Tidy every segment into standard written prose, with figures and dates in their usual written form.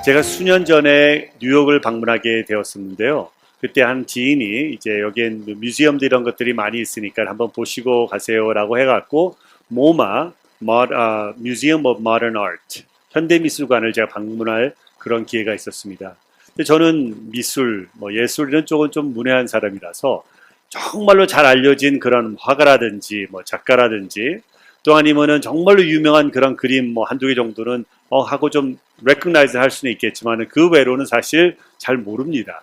제가 수년 전에 뉴욕을 방문하게 되었었는데요. 그때 한 지인이 이제 여기엔 뮤지엄도 이런 것들이 많이 있으니까 한번 보시고 가세요라고 해갖고 모마 Museum of Modern Art 현대미술관을 제가 방문할 그런 기회가 있었습니다. 근데 저는 미술, 예술 이런 쪽은 좀 문외한 사람이라서 정말로 잘 알려진 그런 화가라든지 작가라든지 또 아니면은 정말로 유명한 그런 그림 한두 개 정도는 하고 좀 recognize 할 수는 있겠지만 그 외로는 사실 잘 모릅니다.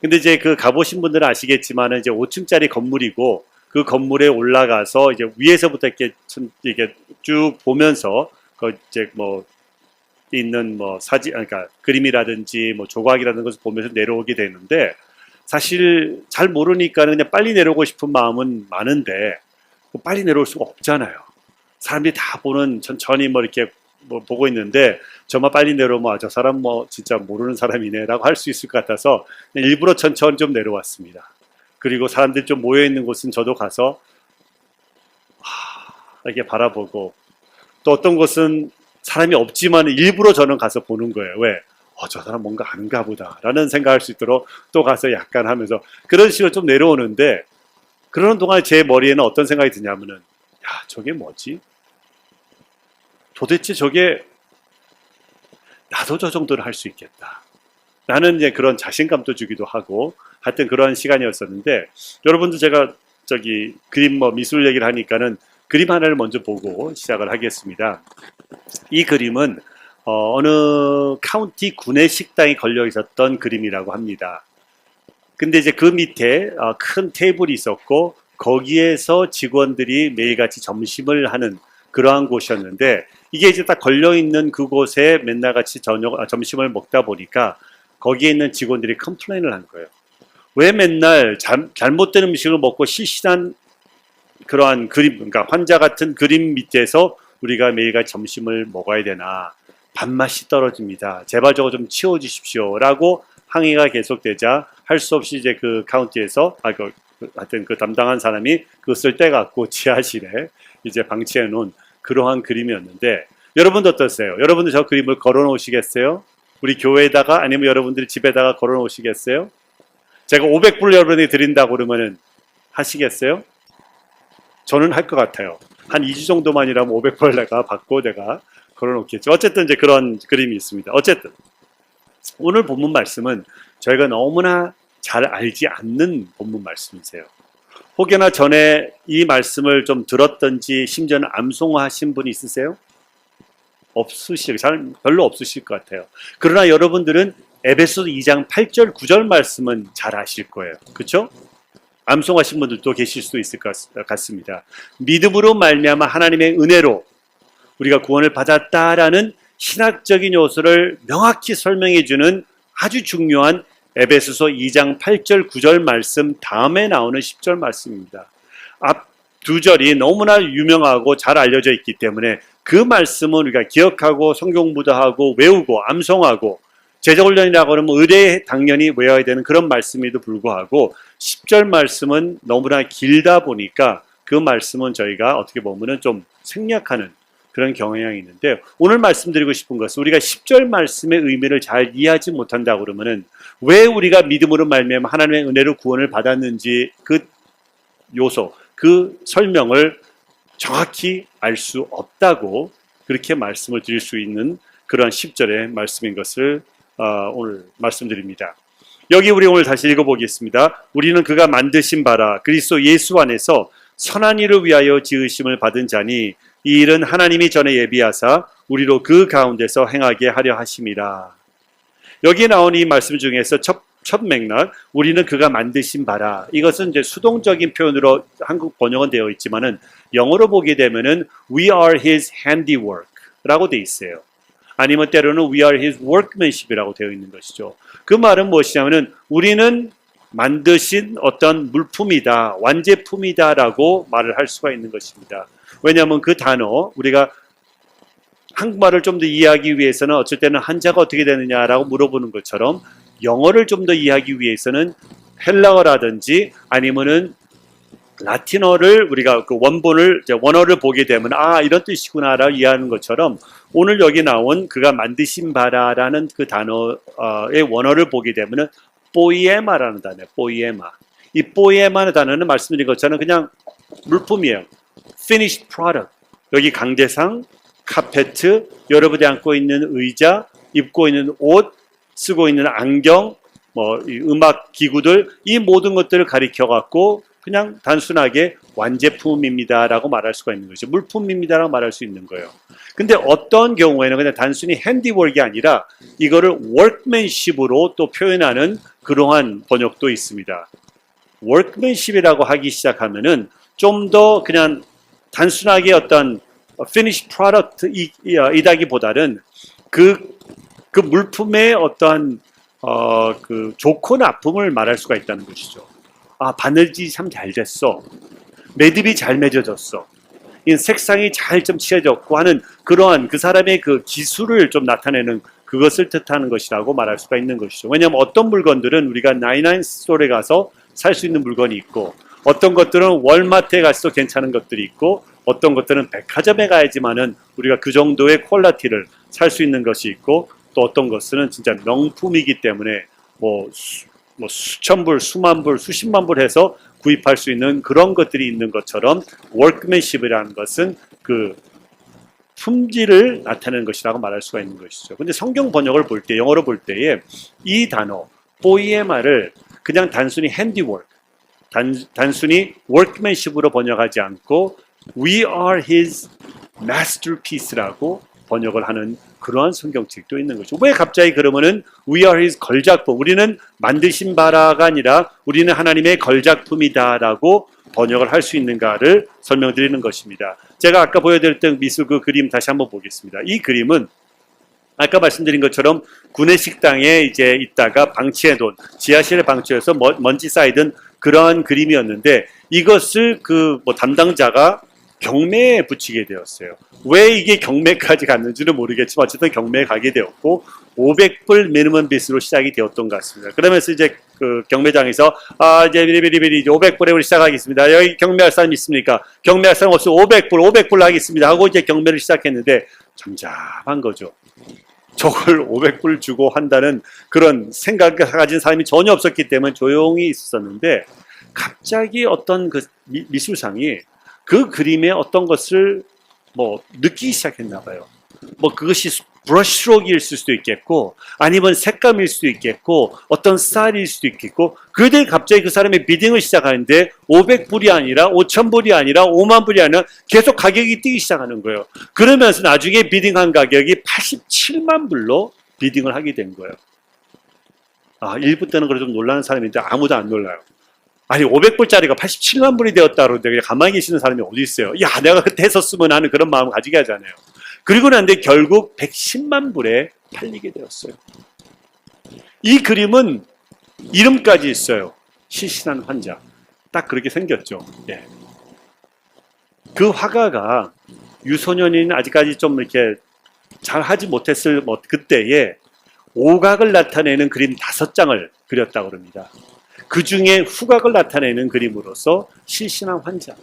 근데 이제 그 가보신 분들은 아시겠지만 이제 5층짜리 건물이고 그 건물에 올라가서 이제 위에서부터 이렇게 쭉 보면서 그 이제 있는 사진, 그러니까 그림이라든지 조각이라든지 것을 보면서 내려오게 되는데 사실 잘 모르니까 그냥 빨리 내려오고 싶은 마음은 많은데 빨리 내려올 수가 없잖아요. 사람들이 다 보는 천천히 이렇게 보고 있는데 저만 빨리 내려오면 저 사람 진짜 모르는 사람이네 라고 할 수 있을 것 같아서 일부러 천천히 좀 내려왔습니다. 그리고 사람들이 좀 모여있는 곳은 저도 가서 이렇게 바라보고 또 어떤 곳은 사람이 없지만 일부러 저는 가서 보는 거예요. 왜? 저 사람 뭔가 아는가 보다 라는 생각할 수 있도록 또 가서 약간 하면서 그런 식으로 좀 내려오는데 그러는 동안 제 머리에는 어떤 생각이 드냐면은 저게 뭐지? 도대체 저게 나도 저 정도는 할 수 있겠다 라는 이제 그런 자신감도 주기도 하고 하여튼 그런 시간이었었는데 여러분도 제가 그림 미술 얘기를 하니까는 그림 하나를 먼저 보고 시작을 하겠습니다. 이 그림은 어느 카운티 구내 식당에 걸려 있었던 그림이라고 합니다. 근데 이제 그 밑에 큰 테이블이 있었고 거기에서 직원들이 매일같이 점심을 하는 그러한 곳이었는데 이게 이제 딱 걸려있는 그곳에 맨날 같이 점심을 먹다 보니까 거기에 있는 직원들이 컴플레인을 한 거예요. 왜 맨날 잘못된 음식을 먹고 실신한 그러한 그림, 그러니까 환자 같은 그림 밑에서 우리가 매일같이 점심을 먹어야 되나. 밥맛이 떨어집니다. 제발 저거 좀 치워주십시오. 라고 항의가 계속되자 할 수 없이 이제 그 카운티에서, 하여튼 그 담당한 사람이 그것을 떼갖고 지하실에 이제 방치해 놓은 그러한 그림이었는데 여러분도 어떠세요? 여러분도 저 그림을 걸어 놓으시겠어요? 우리 교회에다가 아니면 여러분들이 집에다가 걸어 놓으시겠어요? 제가 500불 여러분에게 드린다고 그러면은 하시겠어요? 저는 할 것 같아요. 한 2주 정도만이라면 500불 내가 받고 내가 걸어 놓겠죠. 어쨌든 이제 그런 그림이 있습니다. 어쨌든 오늘 본문 말씀은 저희가 너무나 잘 알지 않는 본문 말씀이세요. 혹여나 전에 이 말씀을 좀 들었던지 심지어는 암송하신 분이 있으세요? 별로 없으실 것 같아요. 그러나 여러분들은 에베소서 2장 8절 9절 말씀은 잘 아실 거예요. 그렇죠? 암송하신 분들도 계실 수 있을 것 같습니다. 믿음으로 말미암아 하나님의 은혜로 우리가 구원을 받았다라는 신학적인 요소를 명확히 설명해주는 아주 중요한 에베소서 2장 8절 9절 말씀 다음에 나오는 10절 말씀입니다. 앞 두 절이 너무나 유명하고 잘 알려져 있기 때문에 그 말씀은 우리가 기억하고 성경부도 하고 외우고 암송하고 제자훈련이라고 하면 의례에 당연히 외워야 되는 그런 말씀에도 불구하고 10절 말씀은 너무나 길다 보니까 그 말씀은 저희가 어떻게 보면 좀 생략하는 그런 경향이 있는데 오늘 말씀드리고 싶은 것은 우리가 10절 말씀의 의미를 잘 이해하지 못한다 그러면은 왜 우리가 믿음으로 말미암아 하나님의 은혜로 구원을 받았는지 그 요소, 그 설명을 정확히 알 수 없다고 그렇게 말씀을 드릴 수 있는 그런 10절의 말씀인 것을 오늘 말씀드립니다. 여기 우리 오늘 다시 읽어보겠습니다. 우리는 그가 만드신 바라 그리스도 예수 안에서 선한 일을 위하여 지으심을 받은 자니 이 일은 하나님이 전에 예비하사 우리로 그 가운데서 행하게 하려 하심이라. 여기에 나온 이 말씀 중에서 첫 맥락, 우리는 그가 만드신 바라. 이것은 이제 수동적인 표현으로 한국 번역은 되어 있지만은 영어로 보게 되면은 we are his handiwork라고 되어 있어요. 아니면 때로는 we are his workmanship이라고 되어 있는 것이죠. 그 말은 무엇이냐면은 우리는 만드신 어떤 물품이다, 완제품이다라고 말을 할 수가 있는 것입니다. 왜냐하면 그 단어 우리가 한국말을 좀 더 이해하기 위해서는 어쩔 때는 한자가 어떻게 되느냐라고 물어보는 것처럼 영어를 좀 더 이해하기 위해서는 헬라어라든지 아니면은 라틴어를 우리가 그 원어를 보게 되면 이런 뜻이구나라고 이해하는 것처럼 오늘 여기 나온 그가 만드신 바라라는 그 단어의 원어를 보게 되면은 포이에마라는 단어예요. 포이에마. 이 포이에마라는 단어는 말씀드린 것처럼 그냥 물품이에요. finished product. 여기 강대상, 카페트, 여러분이 안고 있는 의자, 입고 있는 옷, 쓰고 있는 안경, 이 음악 기구들, 이 모든 것들을 가리켜 갖고 그냥 단순하게 완제품입니다라고 말할 수가 있는 거죠. 물품입니다라고 말할 수 있는 거예요. 근데 어떤 경우에는 그냥 단순히 핸디워크가 아니라 이거를 workmanship으로 또 표현하는 그러한 번역도 있습니다. workmanship이라고 하기 시작하면은 좀 더 그냥 단순하게 어떤 finished product 이다기보다는 그 물품의 어떠한 그 좋고 나쁨을 말할 수가 있다는 것이죠. 아, 바느질이 참 잘 됐어. 매듭이 잘 맺어졌어. 이 색상이 잘 좀 칠해졌고 하는 그러한 그 사람의 그 기술을 좀 나타내는 그것을 뜻하는 것이라고 말할 수가 있는 것이죠. 왜냐하면 어떤 물건들은 우리가 99 스토어에 가서 살 수 있는 물건이 있고 어떤 것들은 월마트에 가서 괜찮은 것들이 있고 어떤 것들은 백화점에 가야지만은 우리가 그 정도의 퀄리티를 살 수 있는 것이 있고 또 어떤 것은 진짜 명품이기 때문에 뭐 수천 불, 수만 불, 수십만 불 해서 구입할 수 있는 그런 것들이 있는 것처럼 workmanship이라는 것은 그 품질을 나타내는 것이라고 말할 수가 있는 것이죠. 근데 성경 번역을 볼 때, 영어로 볼 때에 이 단어, poiema를 그냥 단순히 handiwork, 단순히 workmanship으로 번역하지 않고 we are his masterpiece라고 번역을 하는 그러한 성경책도 있는 거죠. 왜 갑자기 그러면은 we are his 걸작품, 우리는 만드신 바라가 아니라 우리는 하나님의 걸작품이다라고 번역을 할 수 있는가를 설명드리는 것입니다. 제가 아까 보여드렸던 미술 그 그림 다시 한번 보겠습니다. 이 그림은 아까 말씀드린 것처럼 구내식당에 이제 있다가 방치해둔, 지하실에 방치해서 먼지 쌓이던 그러한 그림이었는데 이것을 그 담당자가 경매에 붙이게 되었어요. 왜 이게 경매까지 갔는지는 모르겠지만 어쨌든 경매에 가게 되었고 500불 미니멈 빗으로 시작이 되었던 것 같습니다. 그러면서 이제 그 경매장에서 이제 비리비리비리 500불에 우리 시작하겠습니다. 여기 경매할 사람 있습니까? 경매할 사람 없으면 500불 하겠습니다 하고 이제 경매를 시작했는데 잠잠한 거죠. 저걸 500불 주고 한다는 그런 생각을 가진 사람이 전혀 없었기 때문에 조용히 있었는데 갑자기 어떤 그 미술상이 그 그림의 어떤 것을 느끼기 시작했나 봐요. 그것이 브러쉬스트로크일 수도 있겠고 아니면 색감일 수도 있겠고 어떤 스타일일 수도 있겠고 그때 갑자기 그 사람의 비딩을 시작하는데 500불이 아니라 5,000불이 아니라 5만 불이 아니라 계속 가격이 뛰기 시작하는 거예요. 그러면서 나중에 비딩한 가격이 87만 불로 비딩을 하게 된 거예요. 일부 때는 그래도 좀 놀라는 사람인데 아무도 안 놀라요. 아니 500불짜리가 87만 불이 되었다 그러는데 그냥 가만히 계시는 사람이 어디 있어요? 야 내가 그때 했었으면 하는 그런 마음을 가지게 하잖아요. 그리고 난데 결국 110만 불에 팔리게 되었어요. 이 그림은 이름까지 있어요. 실신한 환자. 딱 그렇게 생겼죠. 예. 그 화가가 유소년인 아직까지 좀 이렇게 잘 하지 못했을 그때에 오각을 나타내는 그림 5장을 그렸다고 합니다. 그 중에 후각을 나타내는 그림으로서 실신한 환자.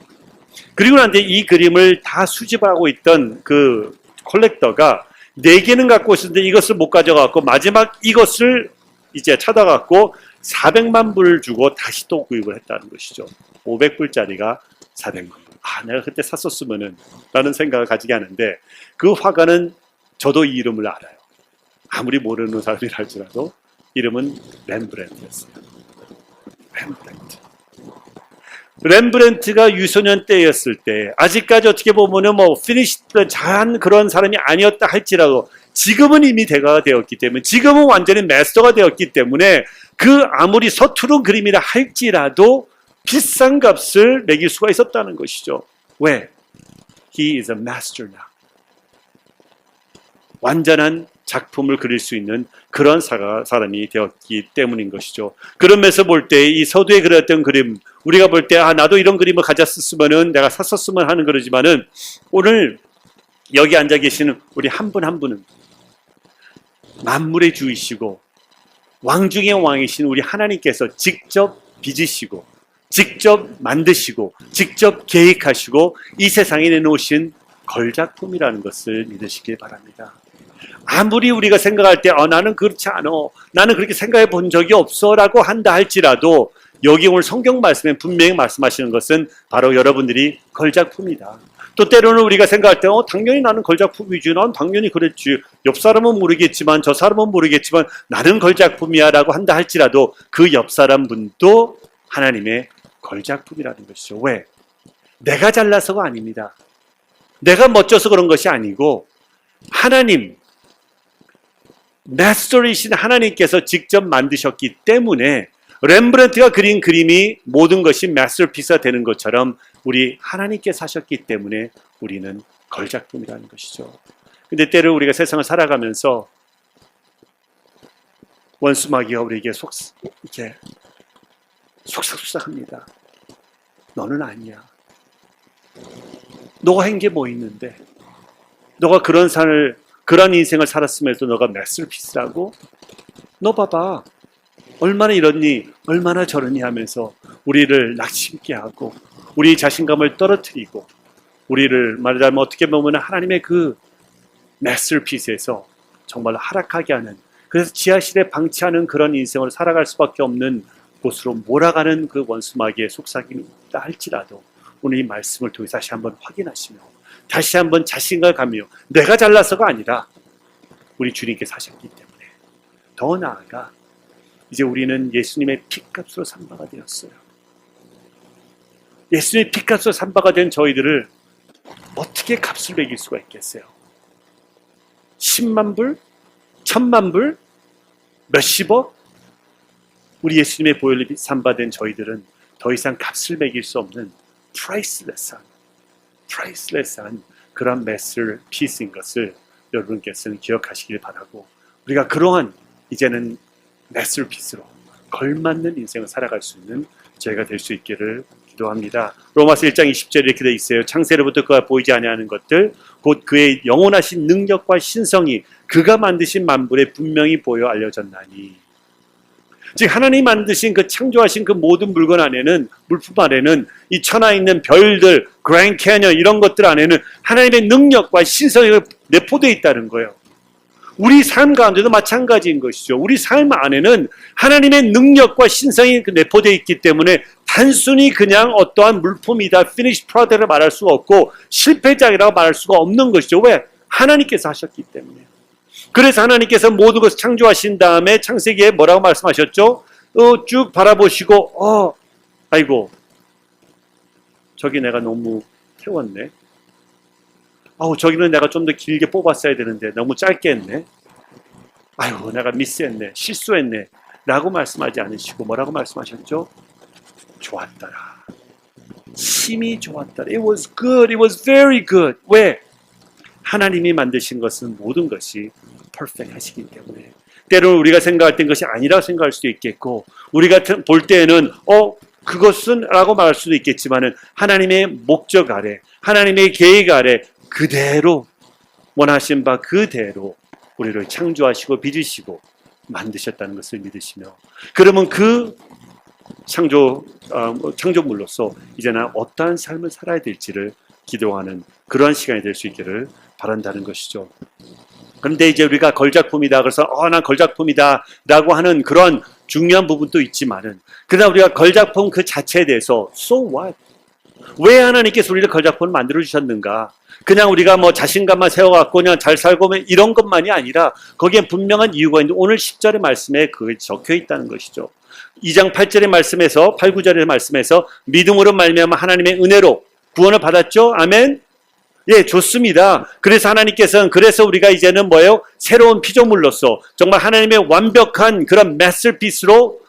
그리고 난데 이 그림을 다 수집하고 있던 그 컬렉터가 4개는 갖고 있었는데 이것을 못 가져가고 마지막 이것을 이제 찾아갖고 400만 불을 주고 다시 또 구입을 했다는 것이죠. 500불짜리가 400만 불. 내가 그때 샀었으면은 라는 생각을 가지게 하는데 그 화가는 저도 이 이름을 알아요. 아무리 모르는 사람이라 할지라도 이름은 렘브란트였어요. 렘브란트가 유소년 때였을 때 아직까지 어떻게 보면은 피니시드 잘한 그런 사람이 아니었다 할지라도 지금은 이미 대가가 되었기 때문에 지금은 완전히 마스터가 되었기 때문에 그 아무리 서투른 그림이라 할지라도 비싼 값을 매길 수가 있었다는 것이죠. 왜? He is a master now. 완전한 작품을 그릴 수 있는 그런 사람이 되었기 때문인 것이죠. 그러면서 볼 때 이 서두에 그렸던 그림 우리가 볼 때 나도 이런 그림을 가졌으면은 내가 샀었으면 하는 그러지만은 오늘 여기 앉아 계시는 우리 한 분 한 분은 만물의 주이시고 왕 중의 왕이신 우리 하나님께서 직접 빚으시고 직접 만드시고 직접 계획하시고 이 세상에 내놓으신 걸작품이라는 것을 믿으시길 바랍니다. 아무리 우리가 생각할 때 나는 그렇지 않아, 나는 그렇게 생각해 본 적이 없어 라고 한다 할지라도 여기 오늘 성경 말씀에 분명히 말씀하시는 것은 바로 여러분들이 걸작품이다. 또 때로는 우리가 생각할 때 당연히 나는 걸작품이지, 난 당연히 그랬지, 옆 사람은 모르겠지만 저 사람은 모르겠지만 나는 걸작품이야 라고 한다 할지라도 그 옆 사람 분도 하나님의 걸작품이라는 것이죠. 왜? 내가 잘나서가 아닙니다. 내가 멋져서 그런 것이 아니고 하나님, 마스터이신 하나님께서 직접 만드셨기 때문에 렘브란트가 그린 그림이 모든 것이 마스터피스가 되는 것처럼 우리 하나님께서 하셨기 때문에 우리는 걸작품이라는 것이죠. 근데 때로 우리가 세상을 살아가면서 원수마귀가 우리에게 이렇게 속삭합니다. 너는 아니야. 너가 한 게 뭐 있는데? 너가 그런 인생을 살았으면서 너가 마스터피스라고? 너 봐봐. 얼마나 이러니, 얼마나 저러니 하면서 우리를 낙심케 하고 우리 자신감을 떨어뜨리고 우리를 말하자면 어떻게 보면 하나님의 그 마스터피스에서 정말 하락하게 하는, 그래서 지하실에 방치하는 그런 인생을 살아갈 수밖에 없는 곳으로 몰아가는 그 원수마귀의 속삭임이 있다 할지라도 오늘 이 말씀을 통해 다시 한번 확인하시며 다시 한번 자신감을 가며 내가 잘나서가 아니라 우리 주님께서 하셨기 때문에 더 나아가 이제 우리는 예수님의 피값으로 산 바가 되었어요. 예수님의 피값으로 산 바가 된 저희들을 어떻게 값을 매길 수가 있겠어요? 10만 불? 1000만 불? 몇십억? 우리 예수님의 보혈로 산 바 된 저희들은 더 이상 값을 매길 수 없는 프라이슬레스한 그런 마스터피스인 것을 여러분께서는 기억하시길 바라고, 우리가 그러한 이제는 마스터피스로 걸맞는 인생을 살아갈 수 있는 저희가 될 수 있기를 기도합니다. 로마서 1장 20절에 이렇게 되어 있어요. 창세로부터 그가 보이지 아니하는 것들 곧 그의 영원하신 능력과 신성이 그가 만드신 만물에 분명히 보여 알려졌나니. 즉 하나님이 만드신 그 창조하신 그 모든 물건 안에는, 물품 안에는 이 천하에 있는 별들, 그랜드 캐년 이런 것들 안에는 하나님의 능력과 신성이 내포되어 있다는 거예요. 우리 삶 가운데도 마찬가지인 것이죠. 우리 삶 안에는 하나님의 능력과 신성이 내포되어 있기 때문에 단순히 그냥 어떠한 물품이다, finished product을 말할 수가 없고 실패작이라고 말할 수가 없는 것이죠. 왜? 하나님께서 하셨기 때문에. 그래서 하나님께서 모든 것을 창조하신 다음에 창세기에 뭐라고 말씀하셨죠? 쭉 바라보시고 아이고 저기 내가 너무 태웠네. 저기는 내가 좀 더 길게 뽑았어야 되는데 너무 짧게 했네. 아이고 내가 미스했네, 실수했네 라고 말씀하지 않으시고 뭐라고 말씀하셨죠? 좋았더라. 심히 좋았더라. It was good. It was very good. 왜? 하나님이 만드신 것은 모든 것이 퍼펙트 하시기 때문에. 때로는 우리가 생각할 땐 것이 아니라고 생각할 수도 있겠고, 우리가 볼 때에는 그것은 라고 말할 수도 있겠지만은 하나님의 목적 아래, 하나님의 계획 아래 그대로 원하신 바 그대로 우리를 창조하시고 빚으시고 만드셨다는 것을 믿으시며, 그러면 그 창조물로서 이제는 어떠한 삶을 살아야 될지를 기도하는 그러한 시간이 될 수 있기를 바란다는 것이죠. 그런데 이제 우리가 걸작품이다, 그래서 난 걸작품이다 라고 하는 그런 중요한 부분도 있지만은, 그러나 우리가 걸작품 그 자체에 대해서 so what? 왜 하나님께서 우리를 걸작품을 만들어 주셨는가? 그냥 우리가 뭐 자신감만 세워갖고 그냥 잘 살고 이런 것만이 아니라 거기에 분명한 이유가 있는데, 오늘 10절의 말씀에 그게 적혀 있다는 것이죠. 2장 8절의 말씀에서 8, 9절의 말씀에서 믿음으로 말미암아 하나님의 은혜로 구원을 받았죠. 아멘. 예, 좋습니다. 그래서 하나님께서는, 그래서 우리가 이제는 뭐예요? 새로운 피조물로서 정말 하나님의 완벽한 그런 마스터피스로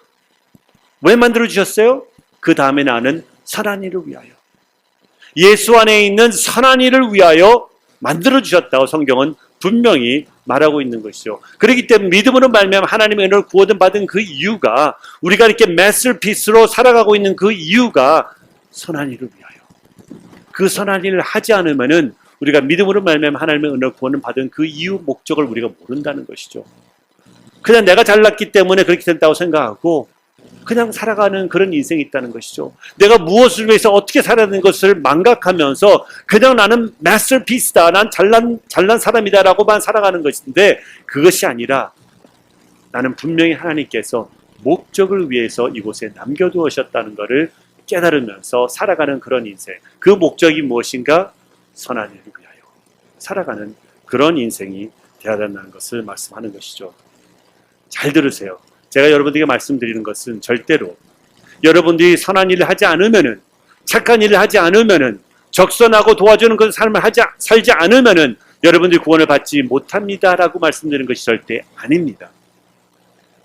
왜 만들어 주셨어요? 그 다음에 나는 선한 일을 위하여, 예수 안에 있는 선한 일을 위하여 만들어 주셨다고 성경은 분명히 말하고 있는 것이죠. 그렇기 때문에 믿음으로 말미암아 하나님의 은혜를 구원 받은 그 이유가, 우리가 이렇게 마스터피스로 살아가고 있는 그 이유가 선한 일을 위하여. 그 선한 일을 하지 않으면은 우리가 믿음으로 말미암아 하나님의 은혜를 구원을 받은 그 이유 목적을 우리가 모른다는 것이죠. 그냥 내가 잘났기 때문에 그렇게 된다고 생각하고, 그냥 살아가는 그런 인생이 있다는 것이죠. 내가 무엇을 위해서 어떻게 살아가는 것을 망각하면서 그냥 나는 마스터피스다, 난 잘난 사람이다라고만 살아가는 것인데, 그것이 아니라 나는 분명히 하나님께서 목적을 위해서 이곳에 남겨두셨다는 것을 깨달으면서 살아가는 그런 인생. 그 목적이 무엇인가? 선한 일을 위하여 살아가는 그런 인생이 되어야 된다는 것을 말씀하는 것이죠. 잘 들으세요. 제가 여러분들에게 말씀드리는 것은 절대로 여러분들이 선한 일을 하지 않으면은, 착한 일을 하지 않으면은, 적선하고 도와주는 그 삶을 살지 않으면은 여러분들이 구원을 받지 못합니다라고 말씀드리는 것이 절대 아닙니다.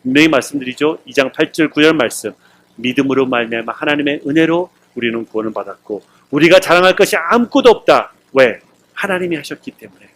분명히 말씀드리죠. 2장 8절 9절 말씀, 믿음으로 말미암아 하나님의 은혜로 우리는 구원을 받았고 우리가 자랑할 것이 아무것도 없다. 왜? 하나님이 하셨기 때문에.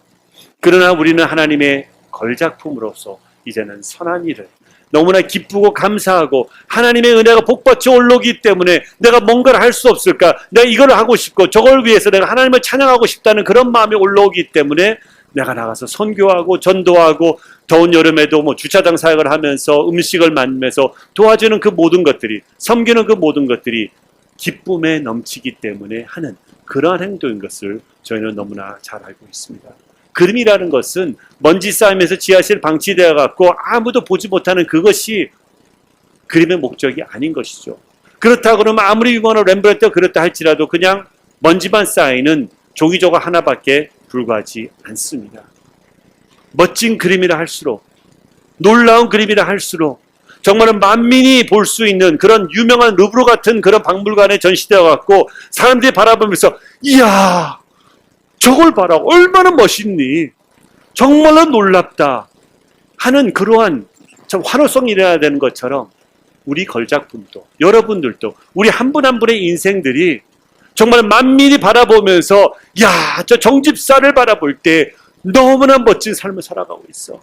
그러나 우리는 하나님의 걸작품으로서 이제는 선한 일을 너무나 기쁘고 감사하고, 하나님의 은혜가 복받쳐 올라오기 때문에 내가 뭔가를 할 수 없을까? 내가 이걸 하고 싶고 저걸 위해서 내가 하나님을 찬양하고 싶다는 그런 마음이 올라오기 때문에 내가 나가서 선교하고 전도하고 더운 여름에도 주차장 사역을 하면서 음식을 만들면서 도와주는 그 모든 것들이, 섬기는 그 모든 것들이 기쁨에 넘치기 때문에 하는 그러한 행동인 것을 저희는 너무나 잘 알고 있습니다. 그림이라는 것은 먼지 쌓이면서 지하실 방치되어 갖고 아무도 보지 못하는 그것이 그림의 목적이 아닌 것이죠. 그렇다 그러면 아무리 유명한 렘브란트가 그렇다 할지라도 그냥 먼지만 쌓이는 종이 조각 하나밖에 불과하지 않습니다. 멋진 그림이라 할수록, 놀라운 그림이라 할수록, 정말은 만민이 볼 수 있는 그런 유명한 루브르 같은 그런 박물관에 전시되어 갖고 사람들이 바라보면서 이야, 저걸 봐라, 얼마나 멋있니, 정말로 놀랍다 하는 그러한 환호성이 일어나야 되는 것처럼 우리 걸작품도, 여러분들도, 우리 한 분 한 분의 인생들이 정말 만민이 바라보면서 야, 저 정집사를 바라볼 때 너무나 멋진 삶을 살아가고 있어.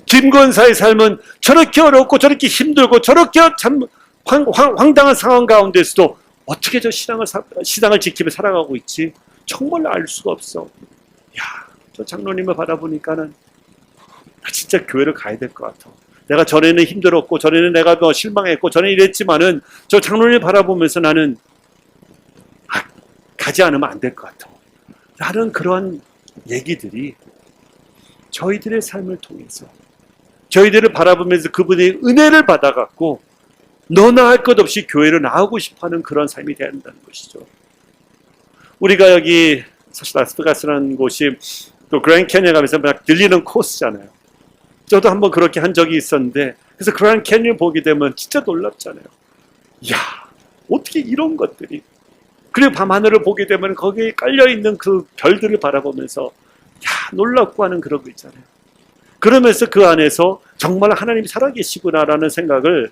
김건사의 삶은 저렇게 어렵고 저렇게 힘들고 저렇게 참 황당한 상황 가운데서도 어떻게 저 신앙을 지키며 살아가고 있지? 정말 알 수가 없어. 야, 저 장로님을 바라보니까는 나 진짜 교회를 가야 될 것 같아. 내가 전에는 힘들었고 전에는 내가 실망했고 전에 이랬지만은 저 장로님을 바라보면서 나는 가지 않으면 안 될 것 같아. 라는 그런 얘기들이 저희들의 삶을 통해서 저희들을 바라보면서 그분의 은혜를 받아갖고 너나 할 것 없이 교회를 나오고 싶어하는 그런 삶이 되어야 한다는 것이죠. 우리가 여기 사실 라스베가스라는 곳이 또 그랜드 캐니언 가면서 막 들리는 코스잖아요. 저도 한번 그렇게 한 적이 있었는데, 그래서 그랜드 캐니언 보게 되면 진짜 놀랍잖아요. 이야, 어떻게 이런 것들이. 그리고 밤하늘을 보게 되면 거기에 깔려있는 그 별들을 바라보면서 야, 놀랍고 하는 그런 거 있잖아요. 그러면서 그 안에서 정말 하나님이 살아계시구나라는 생각을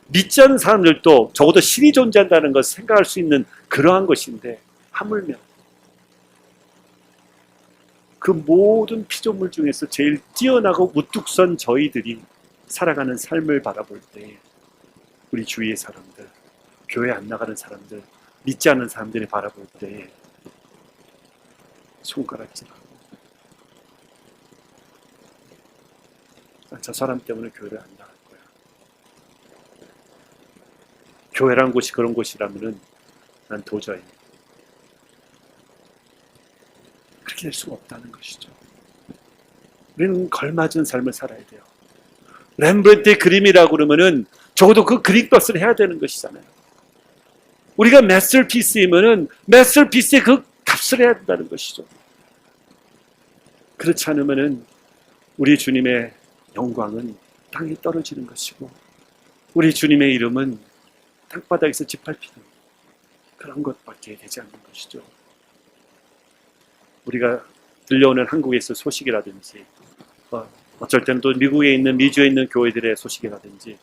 믿지 않는 사람들도 적어도 신이 존재한다는 것을 생각할 수 있는 그러한 것인데, 하물며 그 모든 피조물 중에서 제일 뛰어나고 우뚝 선 저희들이 살아가는 삶을 바라볼 때 우리 주위의 사람들, 교회 안 나가는 사람들, 믿지 않는 사람들이 바라볼 때 손가락질하고 저 사람 때문에 교회를 안 나갈 거야. 교회란 곳이 그런 곳이라면은 난 도저히 그렇게 될 수가 없다는 것이죠. 우리는 걸맞은 삶을 살아야 돼요. 렘브란트의 그림이라고 그러면은 적어도 그 그림값을 해야 되는 것이잖아요. 우리가 마스터피스이면은 마스터피스의 그 값을 해야 된다는 것이죠. 그렇지 않으면은 우리 주님의 영광은 땅에 떨어지는 것이고 우리 주님의 이름은 땅바닥에서 짓밟히는 그런 것밖에 되지 않는 것이죠. 우리가 들려오는 한국에서 소식이라든지 어쩔 때는 또 미국에 있는 미주에 있는 교회들의 소식이라든지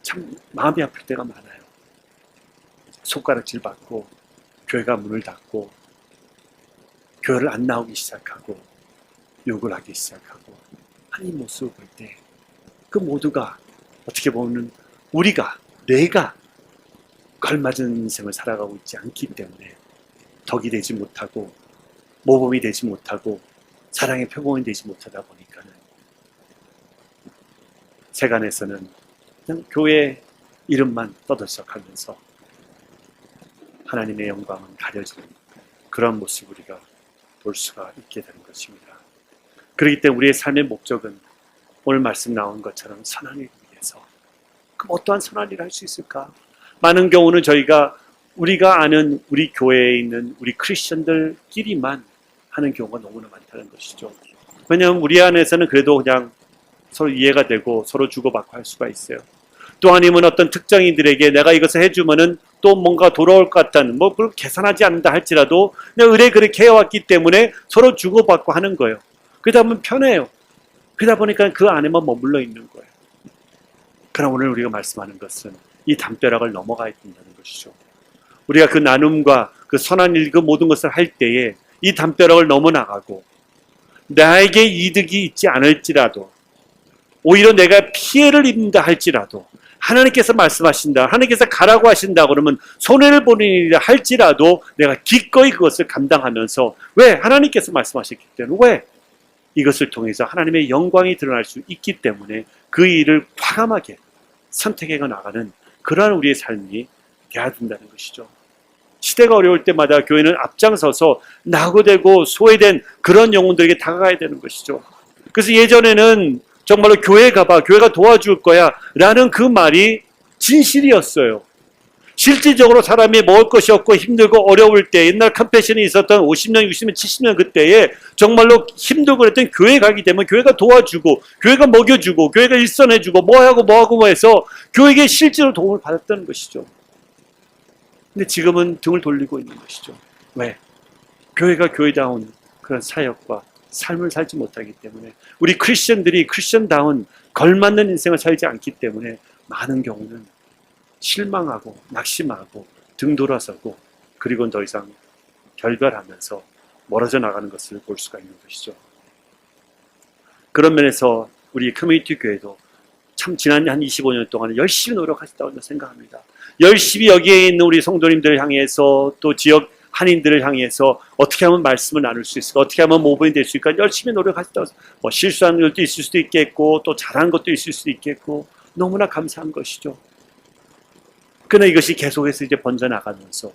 참 마음이 아플 때가 많아요. 손가락질 받고 교회가 문을 닫고 교회를 안 나오기 시작하고 욕을 하기 시작하고 하는 모습을 볼 때 그 모두가 어떻게 보면 내가 걸맞은 인생을 살아가고 있지 않기 때문에 덕이 되지 못하고 모범이 되지 못하고 사랑의 표본이 되지 못하다 보니까는 세간에서는 그냥 교회 이름만 떠들썩하면서 하나님의 영광은 가려지는 그런 모습을 우리가 볼 수가 있게 되는 것입니다. 그렇기 때문에 우리의 삶의 목적은 오늘 말씀 나온 것처럼 선한 일을 위해서. 그럼 어떠한 선한 일을 할 수 있을까? 많은 경우는 우리가 아는 우리 교회에 있는 우리 크리스천들끼리만 하는 경우가 너무나 많다는 것이죠. 왜냐하면 우리 안에서는 그래도 그냥 서로 이해가 되고 서로 주고받고 할 수가 있어요. 또 아니면 어떤 특정인들에게 내가 이것을 해주면은 또 뭔가 돌아올 것 같다는, 그걸 계산하지 않는다 할지라도 그냥 의뢰 그렇게 해왔기 때문에 서로 주고받고 하는 거예요. 그러다 보면 편해요. 그러다 보니까 그 안에만 머물러 있는 거예요. 그러나 오늘 우리가 말씀하는 것은 이 담벼락을 넘어가야 된다는 것이죠. 우리가 그 나눔과 그 선한 일, 그 모든 것을 할 때에 이 담벼락을 넘어나가고 나에게 이득이 있지 않을지라도 오히려 내가 피해를 입는다 할지라도 하나님께서 말씀하신다, 하나님께서 가라고 하신다 그러면 손해를 보는 일이라 할지라도 내가 기꺼이 그것을 감당하면서, 왜? 하나님께서 말씀하셨기 때문에, 왜? 이것을 통해서 하나님의 영광이 드러날 수 있기 때문에 그 일을 과감하게 선택해 나가는 그러한 우리의 삶이 되어야 된다는 것이죠. 시대가 어려울 때마다 교회는 앞장서서 낙오되고 소외된 그런 영혼들에게 다가가야 되는 것이죠. 그래서 예전에는 정말로 교회 가봐, 교회가 도와줄 거야 라는 그 말이 진실이었어요. 실질적으로 사람이 먹을 것이 없고 힘들고 어려울 때, 옛날 컴패션이 있었던 50년, 60년, 70년 그때에 정말로 힘들고 그랬던 교회 가게 되면 교회가 도와주고 교회가 먹여주고 교회가 일선해주고 뭐하고 해서 교회에게 실제로 도움을 받았다는 것이죠. 근데 지금은 등을 돌리고 있는 것이죠. 왜? 교회가 교회다운 그런 사역과 삶을 살지 못하기 때문에, 우리 크리스천들이 크리스천다운 걸맞는 인생을 살지 않기 때문에 많은 경우는 실망하고 낙심하고 등 돌아서고 그리고 더 이상 결별하면서 멀어져 나가는 것을 볼 수가 있는 것이죠. 그런 면에서 우리 커뮤니티 교회도 참 지난 한 25년 동안 열심히 노력하셨다고 생각합니다. 열심히 여기에 있는 우리 성도님들을 향해서 또 지역 한인들을 향해서 어떻게 하면 말씀을 나눌 수 있을까, 어떻게 하면 모범이 될 수 있을까 열심히 노력하셨다고. 실수하는 것도 있을 수도 있겠고 또 잘한 것도 있을 수도 있겠고 너무나 감사한 것이죠. 그러나 이것이 계속해서 이제 번져나가면서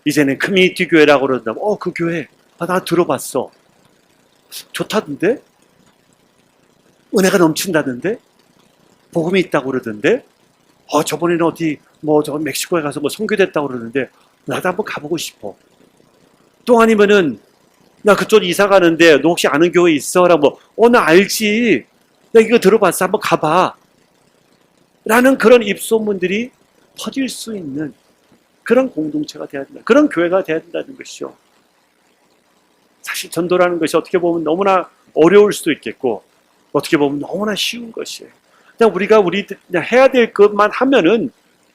이제는 커뮤니티 교회라고 그러다 그 교회 나 들어봤어, 좋다던데, 은혜가 넘친다던데, 복음이 있다고 그러던데, 저번에는 어디 저 멕시코에 가서 선교됐다고 그러는데 나도 한번 가보고 싶어. 또 아니면은 나 그쪽 이사 가는데 너 혹시 아는 교회 있어? 라고 나 알지, 나 이거 들어봤어, 한번 가봐 라는 그런 입소문들이 퍼질 수 있는 그런 공동체가 돼야 된다, 그런 교회가 돼야 된다는 것이죠. 사실 전도라는 것이 어떻게 보면 너무나 어려울 수도 있겠고 어떻게 보면 너무나 쉬운 것이에요. 그냥 우리가 그냥 해야 될 것만 하면은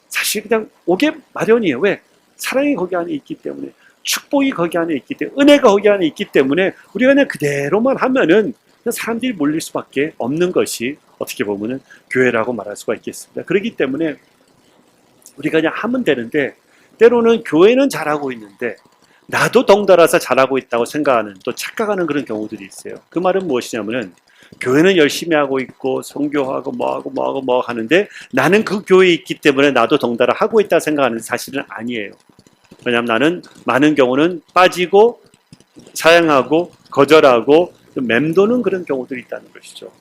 사실 그냥 오게 마련이에요. 왜? 사랑이 거기 안에 있기 때문에, 축복이 거기 안에 있기 때문에, 은혜가 거기 안에 있기 때문에 우리가 그냥 그대로만 하면은 그냥 사람들이 몰릴 수밖에 없는 것이 어떻게 보면은 교회라고 말할 수가 있겠습니다. 그렇기 때문에 우리가 그냥 하면 되는데, 때로는 교회는 잘하고 있는데 나도 덩달아서 잘하고 있다고 생각하는, 또 착각하는 그런 경우들이 있어요. 그 말은 무엇이냐면은 교회는 열심히 하고 있고 선교하고 뭐하고 하는데 나는 그 교회에 있기 때문에 나도 덩달아 하고 있다 생각하는, 사실은 아니에요. 왜냐하면 나는 많은 경우는 빠지고 사양하고 거절하고 맴도는 그런 경우들이 있다는 것이죠.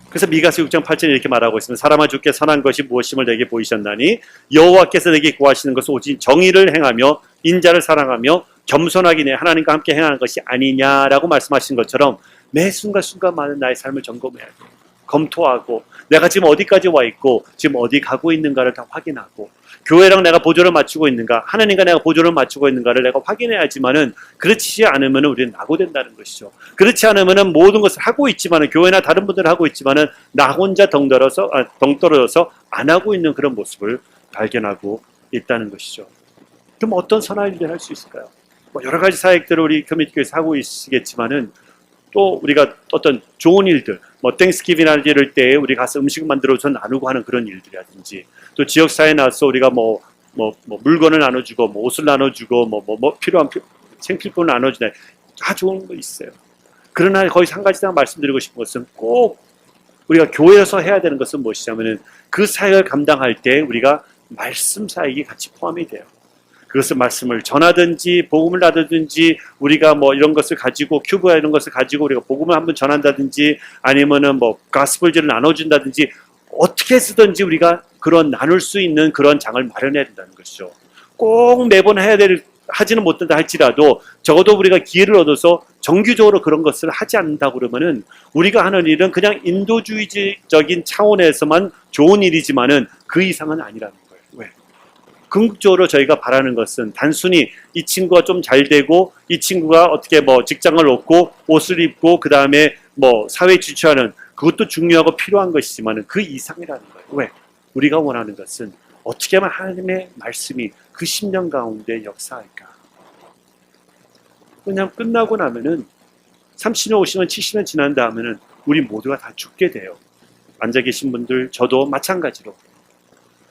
그래서 미가서 6장 8절에 이렇게 말하고 있습니다. 사람아 주께 선한 것이 무엇임을 내게 보이셨나니 여호와께서 내게 구하시는 것은 오직 정의를 행하며 인자를 사랑하며 겸손하기내 하나님과 함께 행하는 것이 아니냐라고 말씀하신 것처럼 매 순간순간마다 나의 삶을 점검해야 돼요. 검토하고 내가 지금 어디까지 와 있고 지금 어디 가고 있는가를 다 확인하고, 교회랑 내가 보조를 맞추고 있는가, 하나님과 내가 보조를 맞추고 있는가를 내가 확인해야지만은, 그렇지 않으면 우리는 낙오된다는 것이죠. 그렇지 않으면 모든 것을 하고 있지만은, 교회나 다른 분들은 하고 있지만은 나 혼자 덩 떨어져서 안 하고 있는 그런 모습을 발견하고 있다는 것이죠. 그럼 어떤 선한 일을 할 수 있을까요? 여러 가지 사역들을 우리 커뮤니티에서 하고 있겠지만은 또 우리가 어떤 좋은 일들, 땡스기빙이나 이럴 때 우리 가서 음식 만들어서 나누고 하는 그런 일들이라든지, 또 지역사회에 나서 우리가 물건을 나눠주고 옷을 나눠주고 필요한 생필품을 나눠주다, 다 좋은 거 있어요. 그러나 거기서 한 가지 더 말씀드리고 싶은 것은 꼭 우리가 교회에서 해야 되는 것은 무엇이냐면은 그 사역을 감당할 때 우리가 말씀 사역이 같이 포함이 돼요. 그것을 말씀을 전하든지 복음을 나누든지 우리가 뭐 이런 것을 가지고 큐브나 이런 것을 가지고 우리가 복음을 한번 전한다든지 아니면은 뭐 가스펠제를 나눠준다든지 어떻게 쓰든지 우리가 그런 나눌 수 있는 그런 장을 마련해야 된다는 것이죠. 꼭 매번 하지는 못한다 할지라도 적어도 우리가 기회를 얻어서 정규적으로 그런 것을 하지 않는다 그러면은 우리가 하는 일은 그냥 인도주의적인 차원에서만 좋은 일이지만은 그 이상은 아니라는 거예요. 왜? 궁극적으로 저희가 바라는 것은 단순히 이 친구가 좀 잘 되고 이 친구가 어떻게 뭐 직장을 얻고 옷을 입고 그 다음에 뭐 사회에 지출하는 그것도 중요하고 필요한 것이지만은 그 이상이라는 거예요. 왜? 우리가 원하는 것은 어떻게 하면 하나님의 말씀이 그 10년 가운데 역사할까? 그냥 끝나고 나면은 30년, 50년, 70년 지난 다음에는 우리 모두가 다 죽게 돼요. 앉아 계신 분들, 저도 마찬가지로.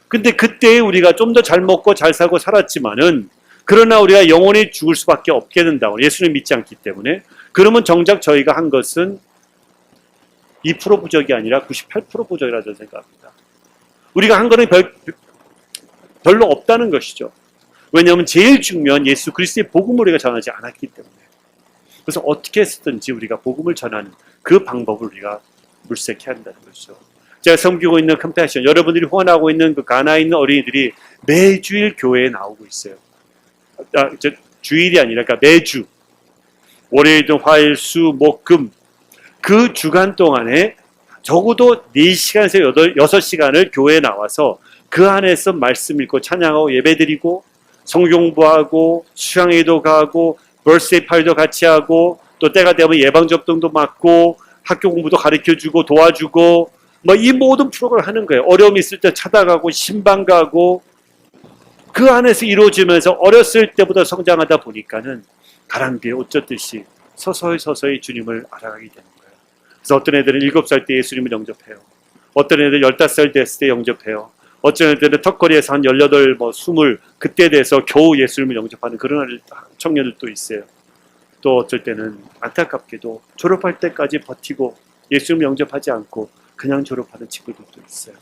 근데 그때 우리가 좀 더 잘 먹고 잘 살고 살았지만은 그러나 우리가 영원히 죽을 수밖에 없게 된다고 예수님 믿지 않기 때문에 그러면 정작 저희가 한 것은 2% 부족이 아니라 98% 부족이라고 저는 생각합니다. 우리가 한 거는 별로 없다는 것이죠. 왜냐하면 제일 중요한 예수 그리스도의 복음을 우리가 전하지 않았기 때문에. 그래서 어떻게 해서든지 우리가 복음을 전하는 그 방법을 우리가 물색해야 한다는 것이죠. 제가 섬기고 있는 컴패션, 여러분들이 후원하고 있는 그 가나에 있는 어린이들이 매주일 교회에 나오고 있어요. 주일이 아니라 그러니까 매주 월요일든 화일, 수, 목, 금 그 주간 동안에 적어도 4시간에서 6시간을 교회에 나와서 그 안에서 말씀 읽고 찬양하고 예배드리고 성경 공부하고 수양회도 가고 벌스데이 파티도 같이 하고 또 때가 되면 예방접종도 맞고 학교 공부도 가르쳐주고 도와주고 뭐 이 모든 프로그램을 하는 거예요. 어려움이 있을 때 찾아가고 신방 가고 그 안에서 이루어지면서 어렸을 때보다 성장하다 보니까는 가랑비에 옷 젖듯이 서서히 주님을 알아가게 되는 거예요. 그래서 어떤 애들은 7살 때 예수님을 영접해요. 어떤 애들은 15살 됐을 때 영접해요. 어떤 애들은 턱걸이에서 한 18, 20 그때 돼서 겨우 예수님을 영접하는 그런 청년들도 있어요. 또 어쩔 때는 안타깝게도 졸업할 때까지 버티고 예수님을 영접하지 않고 그냥 졸업하는 친구들도 있어요.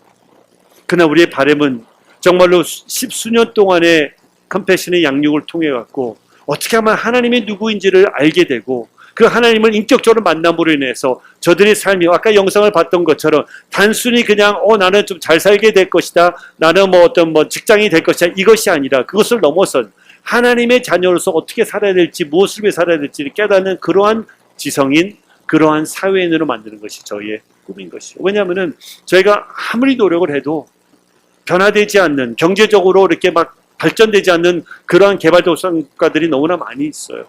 그러나 우리의 바람은 정말로 10수년 동안의 컴패션의 양육을 통해 갖고 어떻게 하면 하나님이 누구인지를 알게 되고 그 하나님을 인격적으로 만남으로 인해서 저들의 삶이 아까 영상을 봤던 것처럼 단순히 그냥 나는 좀 잘 살게 될 것이다. 나는 뭐 어떤 직장이 될 것이다. 이것이 아니라 그것을 넘어선 하나님의 자녀로서 어떻게 살아야 될지 무엇을 위해 살아야 될지를 깨닫는 그러한 지성인 그러한 사회인으로 만드는 것이 저희의 꿈인 것이죠. 왜냐하면은 저희가 아무리 노력을 해도 변화되지 않는 경제적으로 이렇게 막 발전되지 않는 그러한 개발도상국가들이 너무나 많이 있어요.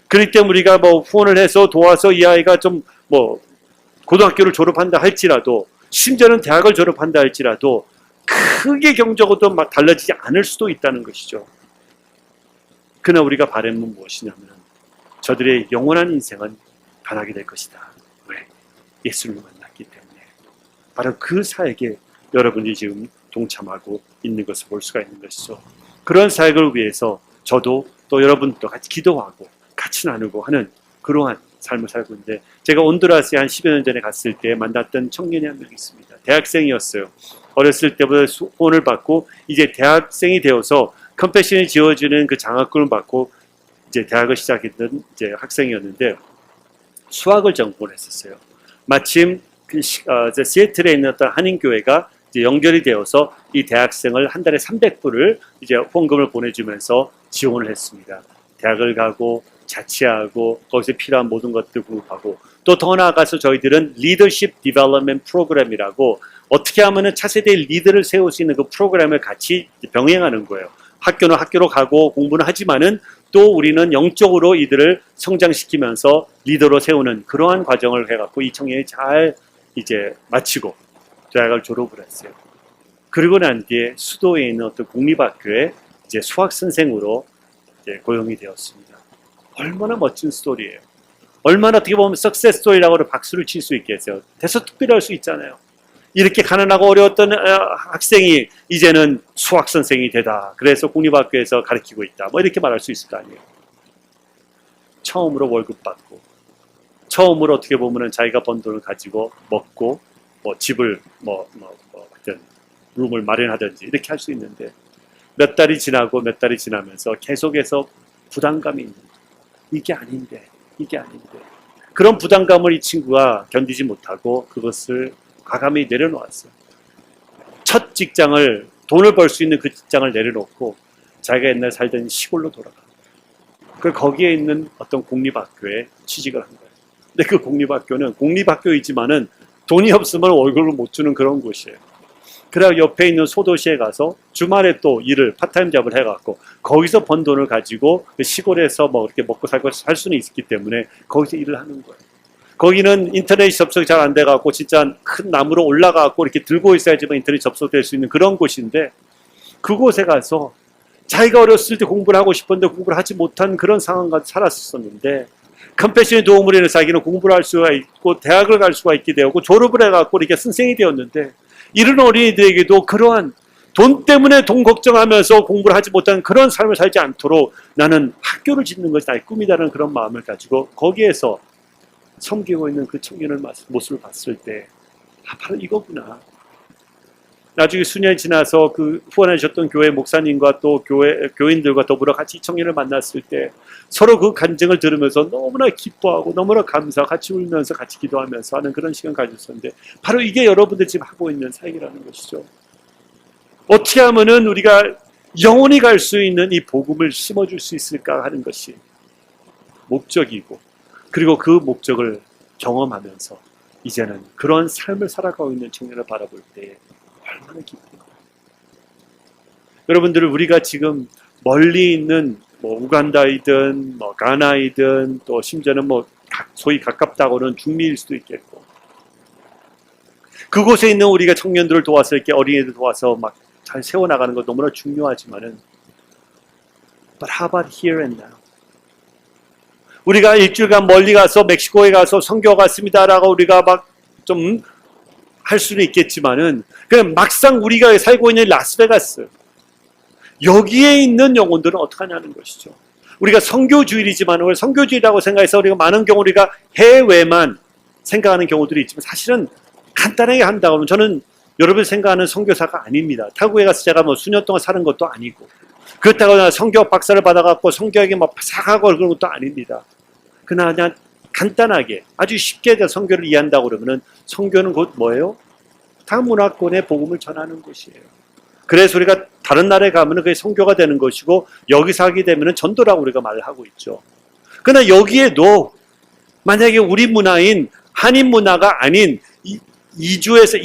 그렇기 때문에 우리가 뭐 후원을 해서 도와서 이 아이가 좀 뭐 고등학교를 졸업한다 할지라도 심지어는 대학을 졸업한다 할지라도 크게 경제적으로 막 달라지지 않을 수도 있다는 것이죠. 그러나 우리가 바라는 무엇이냐면 저들의 영원한 인생은 변하게 될 것이다. 왜? 예수님을 만났기 때문에. 바로 그 사역에 여러분이 지금 동참하고 있는 것을 볼 수가 있는 것이죠. 그런 사역을 위해서 저도 또 여러분도 같이 기도하고 같이 나누고 하는 그러한 삶을 살고 있는데 제가 온두라스에 한 10여 년 전에 갔을 때 만났던 청년이 한 명 있습니다. 대학생이었어요. 어렸을 때부터 후원을 받고 이제 대학생이 되어서 컴패션이 지어주는 그 장학금을 받고 이제 대학을 시작했던 이제 학생이었는데 수학을 전공했었어요. 마침 시애틀에 있는 어떤 한인교회가 이제 연결이 되어서 이 대학생을 한 달에 300불을 이제 후원금을 보내주면서 지원을 했습니다. 대학을 가고 자취하고 거기서 필요한 모든 것들 공부하고 또 더 나아가서 저희들은 리더십 디벨롭먼트 프로그램이라고 어떻게 하면은 차세대 리더를 세울 수 있는 그 프로그램을 같이 병행하는 거예요. 학교는 학교로 가고 공부는 하지만은 또 우리는 영적으로 이들을 성장시키면서 리더로 세우는 그러한 과정을 해갖고 이 청년이 잘 이제 마치고 대학을 졸업을 했어요. 그리고 난 뒤에 수도에 있는 어떤 국립학교에 이제 수학 선생으로 이제 고용이 되었습니다. 얼마나 멋진 스토리예요. 얼마나 어떻게 보면 석세스 스토리라고 박수를 칠 수 있겠어요. 대서특필할 수 있잖아요. 이렇게 가난하고 어려웠던 학생이 이제는 수학 선생이 되다. 그래서 국립학교에서 가르치고 있다. 뭐 이렇게 말할 수 있을 거 아니에요. 처음으로 월급 받고 처음으로 어떻게 보면 자기가 번 돈을 가지고 먹고 뭐 집을 어떤 룸을 마련하든지 이렇게 할 수 있는데 몇 달이 지나고 몇 달이 지나면서 계속해서 부담감이 있는 거예요. 이게 아닌데 그런 부담감을 이 친구가 견디지 못하고 그것을 과감히 내려놓았어요. 첫 직장을 돈을 벌 수 있는 그 직장을 내려놓고 자기가 옛날 살던 시골로 돌아가. 그 거기에 있는 어떤 공립학교에 취직을 한 거예요. 근데 그 공립학교는 공립학교이지만은 돈이 없으면 월급을 못 주는 그런 곳이에요. 그래야 옆에 있는 소도시에 가서 주말에 또 일을 파타임 잡을 해갖고 거기서 번 돈을 가지고 시골에서 뭐 이렇게 먹고 살고 살 수는 있기 때문에 거기서 일을 하는 거예요. 거기는 인터넷 접속이 잘 안 돼갖고 진짜 큰 나무로 올라가갖고 이렇게 들고 있어야지만 인터넷 접속될 수 있는 그런 곳인데 그곳에 가서 자기가 어렸을 때 공부를 하고 싶었는데 공부를 하지 못한 그런 상황과 살았었는데 컴패션의 도움을 인해서 자기는 공부를 할 수가 있고 대학을 갈 수가 있게 되었고 졸업을 해갖고 이렇게 선생이 되었는데 이런 어린이들에게도 그러한 돈 때문에 돈 걱정하면서 공부를 하지 못한 그런 삶을 살지 않도록 나는 학교를 짓는 것이 나의 꿈이라는 그런 마음을 가지고 거기에서 섬기고 있는 그 청년의 모습을 봤을 때 바로 이거구나. 나중에 수년이 지나서 그 후원하셨던 교회 목사님과 또 교인들과 더불어 같이 이 청년을 만났을 때 서로 그 간증을 들으면서 너무나 기뻐하고 너무나 감사하고 같이 울면서 같이 기도하면서 하는 그런 시간 가졌었는데 바로 이게 여러분들 지금 하고 있는 사역이라는 것이죠. 어떻게 하면은 우리가 영원히 갈 수 있는 이 복음을 심어줄 수 있을까 하는 것이 목적이고 그리고 그 목적을 경험하면서 이제는 그런 삶을 살아가고 있는 청년을 바라볼 때 얼마나 기쁜가. 여러분들은 우리가 지금 멀리 있는 뭐 우간다이든 뭐 가나이든 또 심지어는 뭐 소위 가깝다고는 중미일 수도 있겠고 그곳에 있는 우리가 청년들을 도와서 이렇게 어린이들 도와서 막 잘 세워나가는 것 너무나 중요하지만은 But how about here and now? 우리가 일주일간 멀리 가서 멕시코에 가서 선교 갔습니다라고 우리가 막 좀 할 수는 있겠지만은 그냥 막상 우리가 살고 있는 라스베가스 여기에 있는 영혼들은 어떻게 하냐는 것이죠. 우리가 선교주일이지만 우리 선교주일이라고 생각해서 우리가 많은 경우 우리가 해외만 생각하는 경우들이 있지만 사실은 간단하게 한다고 하면 저는 여러분이 생각하는 선교사가 아닙니다. 타국에 가서 제가 뭐 수년 동안 사는 것도 아니고 그렇다고 선교 박사를 받아갖고 선교에게 뭐 사가고 그런 것도 아닙니다. 그냥 간단하게 아주 쉽게 선교를 이해한다고 그러면은 선교는 곧 뭐예요? 타 문화권의 복음을 전하는 곳이에요. 그래서 우리가 다른 나라에 가면은 그게 선교가 되는 것이고 여기서 하게 되면은 전도라고 우리가 말을 하고 있죠. 그러나 여기에도 만약에 우리 문화인 한인 문화가 아닌 이주에서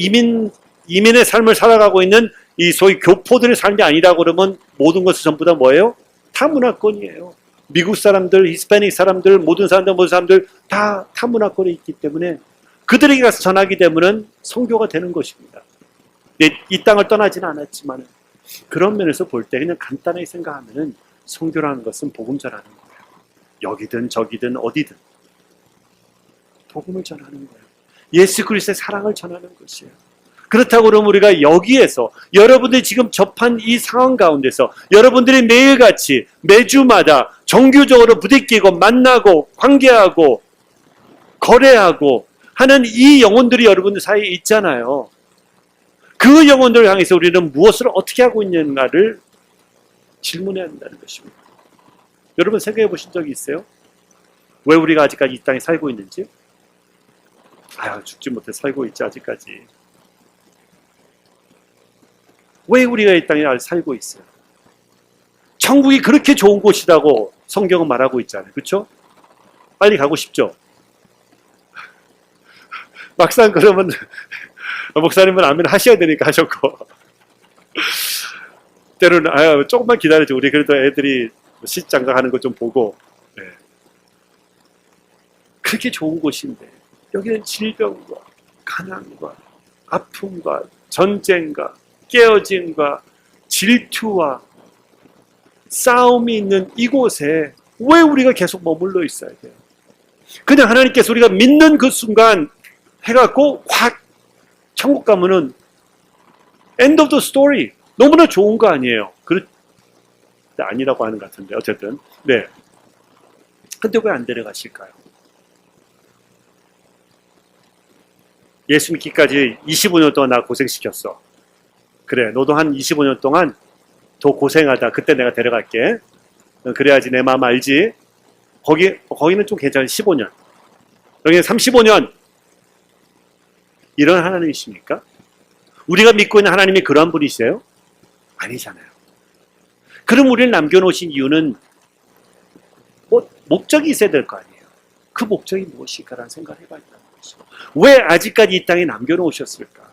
이민의 삶을 살아가고 있는 이 소위 교포들의 삶이 아니라고 그러면 모든 것은 전부 다 뭐예요? 타문화권이에요. 미국 사람들, 히스패닉 사람들, 모든 사람들 다 타문화권에 있기 때문에 그들에게 가서 전하게 되면은 선교가 되는 것입니다. 이 땅을 떠나지는 않았지만 그런 면에서 볼 때 그냥 간단하게 생각하면은 선교라는 것은 복음 전하는 거예요. 여기든 저기든 어디든 복음을 전하는 거예요. 예수 그리스도의 사랑을 전하는 것이에요. 그렇다고 그러면 우리가 여기에서 여러분들이 지금 접한 이 상황 가운데서 여러분들이 매일같이 매주마다 정규적으로 부딪히고 만나고 관계하고 거래하고 하는 이 영혼들이 여러분들 사이에 있잖아요. 그 영혼들을 향해서 우리는 무엇을 어떻게 하고 있는가를 질문해야 한다는 것입니다. 여러분 생각해 보신 적이 있어요? 왜 우리가 아직까지 이 땅에 살고 있는지? 죽지 못해 살고 있지 아직까지. 왜 우리가 이 땅에 아직 살고 있어요? 천국이 그렇게 좋은 곳이라고 성경은 말하고 있잖아요. 그렇죠? 빨리 가고 싶죠? 막상 그러면 목사님은 아멘 하셔야 되니까 하셨고 때로는 조금만 기다려줘. 우리 그래도 애들이 시장가하는 거 좀 보고 네. 그렇게 좋은 곳인데 여기는 질병과 가난과 아픔과 전쟁과 깨어짐과 질투와 싸움이 있는 이곳에 왜 우리가 계속 머물러 있어야 돼요? 그냥 하나님께서 우리가 믿는 그 순간 해갖고 확 천국 가면은 end of the story 너무나 좋은 거 아니에요? 아니라고 하는 것 같은데 어쨌든 네. 근데 왜 안 데려가실까요? 예수 믿기까지 25년 동안 나 고생시켰어. 그래, 너도 한 25년 동안 더 고생하다. 그때 내가 데려갈게. 그래야지 내 마음 알지. 거기는 좀 괜찮아. 15년. 여기는 35년. 이런 하나님이십니까? 우리가 믿고 있는 하나님이 그러한 분이세요? 아니잖아요. 그럼 우리를 남겨놓으신 이유는 목적이 있어야 될 거 아니에요. 그 목적이 무엇일까라는 생각을 해봐야 된다는 거죠. 왜 아직까지 이 땅에 남겨놓으셨을까?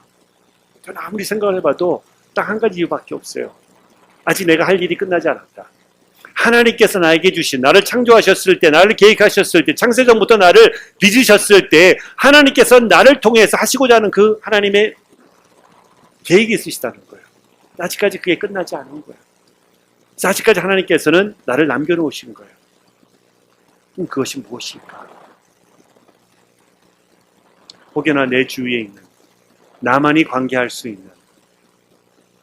저는 아무리 생각을 해봐도 딱 한 가지 이유밖에 없어요. 아직 내가 할 일이 끝나지 않았다. 하나님께서 나에게 주신, 나를 창조하셨을 때, 나를 계획하셨을 때, 창세전부터 나를 빚으셨을 때 하나님께서 나를 통해서 하시고자 하는 그 하나님의 계획이 있으시다는 거예요. 아직까지 그게 끝나지 않은 거예요. 그래서 아직까지 하나님께서는 나를 남겨놓으신 거예요. 그럼 그것이 무엇일까? 혹여나 내 주위에 있는, 나만이 관계할 수 있는,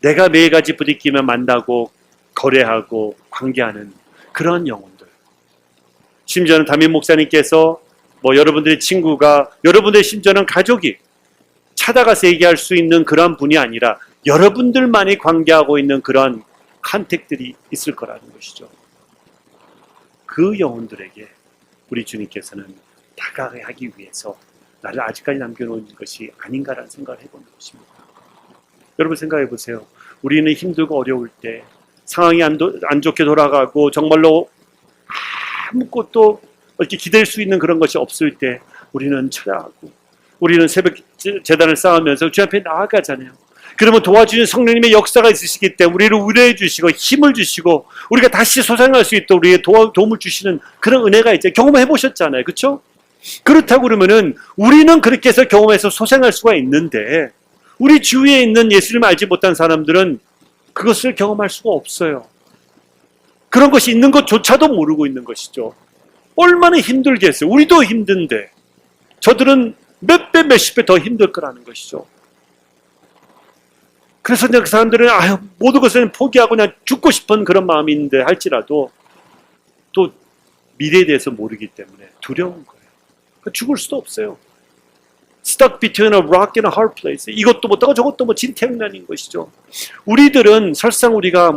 내가 매일같이 부딪히며 만나고 거래하고 관계하는 그런 영혼들. 심지어는 담임 목사님께서 여러분들의 친구가, 여러분들의 심지어는 가족이 찾아가서 얘기할 수 있는 그런 분이 아니라 여러분들만이 관계하고 있는 그런 컨택들이 있을 거라는 것이죠. 그 영혼들에게 우리 주님께서는 다가가기 위해서 나를 아직까지 남겨놓은 것이 아닌가라는 생각을 해보는 것입니다. 여러분 생각해 보세요. 우리는 힘들고 어려울 때, 상황이 안 좋게 돌아가고 정말로 아무것도 이렇게 기댈 수 있는 그런 것이 없을 때 우리는 철야하고 우리는 새벽 제단을 쌓으면서 주 앞에 나아가잖아요. 그러면 도와주는 성령님의 역사가 있으시기 때문에 우리를 위로해 주시고 힘을 주시고 우리가 다시 소생할 수 있도록 우리에게 도움을 주시는 그런 은혜가 있죠. 경험해 보셨잖아요. 그렇죠? 그렇다고 그러면은 우리는 그렇게 해서 경험해서 소생할 수가 있는데 우리 주위에 있는 예수님을 알지 못한 사람들은 그것을 경험할 수가 없어요. 그런 것이 있는 것조차도 모르고 있는 것이죠. 얼마나 힘들겠어요. 우리도 힘든데 저들은 몇 배, 몇십 배 더 힘들 거라는 것이죠. 그래서 그 사람들은 모든 것을 포기하고 그냥 죽고 싶은 그런 마음이 있는데 할지라도 또 미래에 대해서 모르기 때문에 두려운 거예요. 죽을 수도 없어요. Stuck between a rock and a hard place. 이것도 못하고 저것도 진퇴양난인 것이죠. 우리들은 설상 우리가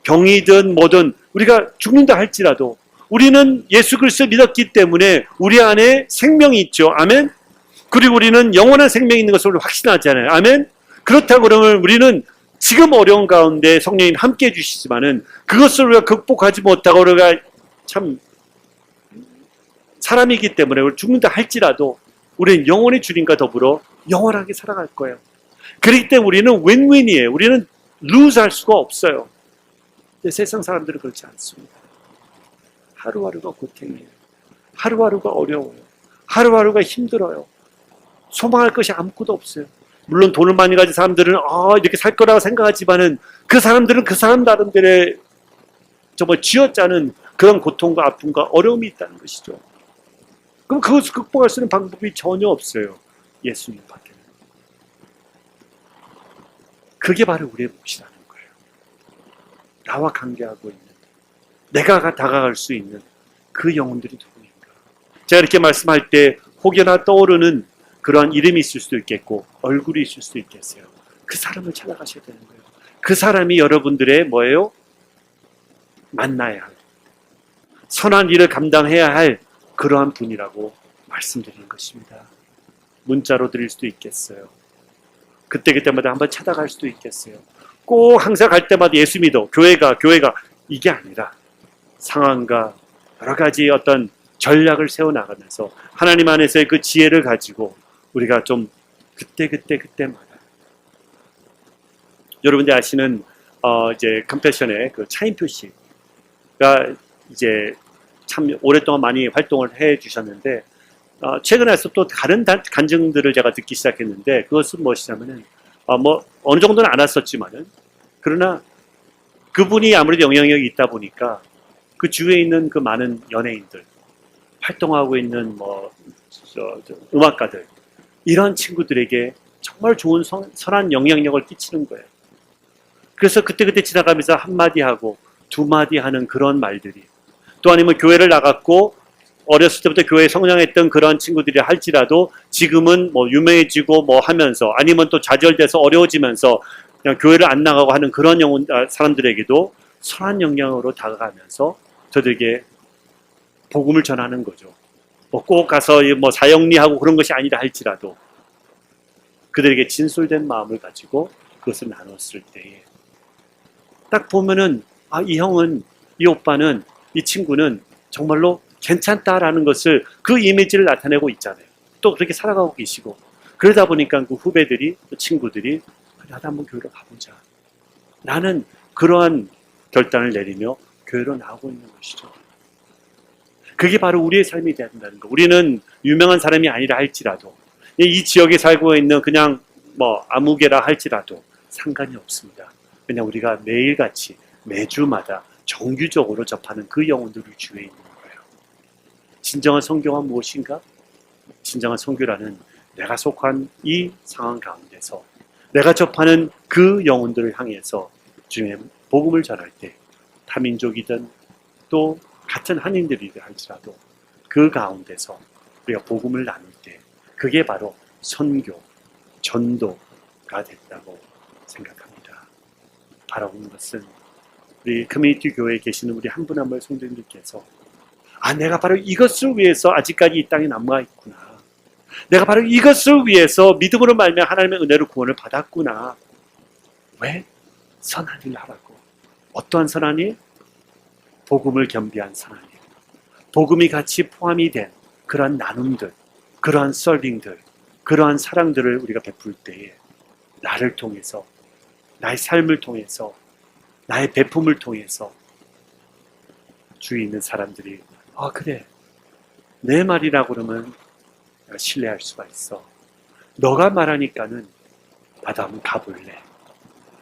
병이든 뭐든 우리가 죽는다 할지라도 우리는 예수 그리스도를 믿었기 때문에 우리 안에 생명이 있죠. 아멘. 그리고 우리는 영원한 생명이 있는 것을 확신하잖아요. 아멘. 그렇다고 그러면 우리는 지금 어려운 가운데 성령님 함께 해주시지만은 그것을 우리가 극복하지 못하고 우리가 참 사람이기 때문에 죽는다 할지라도 우리는 영원히 주님과 더불어 영원하게 살아갈 거예요. 그렇기 때문에 우리는 윈윈이에요. 우리는 lose 할 수가 없어요. 근데 세상 사람들은 그렇지 않습니다. 하루하루가 고통이에요. 하루하루가 어려워요. 하루하루가 힘들어요. 소망할 것이 아무것도 없어요. 물론 돈을 많이 가진 사람들은 이렇게 살 거라고 생각하지만은 그 사람들은 그 사람 나름대로의 정말 쥐어짜는 그런 고통과 아픔과 어려움이 있다는 것이죠. 그럼 그것을 극복할 수 있는 방법이 전혀 없어요. 예수님 밖에는. 그게 바로 우리의 몫이라는 거예요. 나와 관계하고 있는, 내가 다가갈 수 있는 그 영혼들이 누구인가. 제가 이렇게 말씀할 때 혹여나 떠오르는 그러한 이름이 있을 수도 있겠고 얼굴이 있을 수도 있겠어요. 그 사람을 찾아가셔야 되는 거예요. 그 사람이 여러분들의 뭐예요? 만나야 할, 선한 일을 감당해야 할 그러한 분이라고 말씀드리는 것입니다. 문자로 드릴 수도 있겠어요. 그때마다 한번 찾아갈 수도 있겠어요. 꼭 항상 갈 때마다 예수 믿어, 교회가 이게 아니라 상황과 여러 가지 어떤 전략을 세워나가면서 하나님 안에서의 그 지혜를 가지고 우리가 좀 그때마다 여러분들 아시는 이제 컴패션의 그 차인 표시가 이제 참 오랫동안 많이 활동을 해 주셨는데 최근에 또 다른 간증들을 제가 듣기 시작했는데 그것은 무엇이냐면은 어느 정도는 알았었지만은 그러나 그분이 아무래도 영향력이 있다 보니까 그 주위에 있는 그 많은 연예인들 활동하고 있는 음악가들 이런 친구들에게 정말 좋은 선한 영향력을 끼치는 거예요. 그래서 그때 지나가면서 한마디 하고 두마디 하는 그런 말들이 또 아니면 교회를 나갔고 어렸을 때부터 교회에 성장했던 그런 친구들이 할지라도 지금은 뭐 유명해지고 뭐 하면서 아니면 또 좌절돼서 어려워지면서 그냥 교회를 안 나가고 하는 그런 사람들에게도 선한 영향으로 다가가면서 저들에게 복음을 전하는 거죠. 뭐 꼭 가서 뭐 사형리하고 그런 것이 아니라 할지라도 그들에게 진솔된 마음을 가지고 그것을 나눴을 때에 딱 보면은 이 형은, 이 오빠는, 이 친구는 정말로 괜찮다라는 것을 그 이미지를 나타내고 있잖아요. 또 그렇게 살아가고 계시고 그러다 보니까 그 후배들이, 또 친구들이 나도 한번 교회로 가보자. 나는 그러한 결단을 내리며 교회로 나오고 있는 것이죠. 그게 바로 우리의 삶이 되어야 된다는 거. 우리는 유명한 사람이 아니라 할지라도 이 지역에 살고 있는 그냥 뭐 아무개라 할지라도 상관이 없습니다. 그냥 우리가 매일같이 매주마다 정규적으로 접하는 그 영혼들을 주위에 있는 거예요. 진정한 선교가 무엇인가? 진정한 선교라는 내가 속한 이 상황 가운데서 내가 접하는 그 영혼들을 향해서 주님의 복음을 전할 때 타민족이든 또 같은 한인들이든 할지라도 그 가운데서 우리가 복음을 나눌 때 그게 바로 선교, 전도가 됐다고 생각합니다. 바라보는 것은 우리 커뮤니티 교회에 계시는 우리 한 분 한 분 성도님들께서 내가 바로 이것을 위해서 아직까지 이 땅에 남아 있구나. 내가 바로 이것을 위해서 믿음으로 말미암아 하나님의 은혜로 구원을 받았구나. 왜? 선한 일을 하라고. 어떠한 선한 일? 복음을 겸비한 선한 일. 복음이 같이 포함이 된 그러한 나눔들, 그러한 서빙들, 그러한 사랑들을 우리가 베풀 때에 나를 통해서, 나의 삶을 통해서, 나의 베품을 통해서 주위에 있는 사람들이 그래, 내 말이라고 그러면 내가 신뢰할 수가 있어. 너가 말하니까는 나도 한번 가볼래.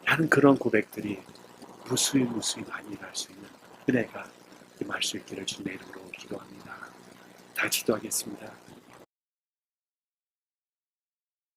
라는 그런 고백들이 무수히 많이 일어날 수 있는 은혜가 임할 수 있기를 주님의 이름으로 기도합니다. 다 같이 기도하겠습니다.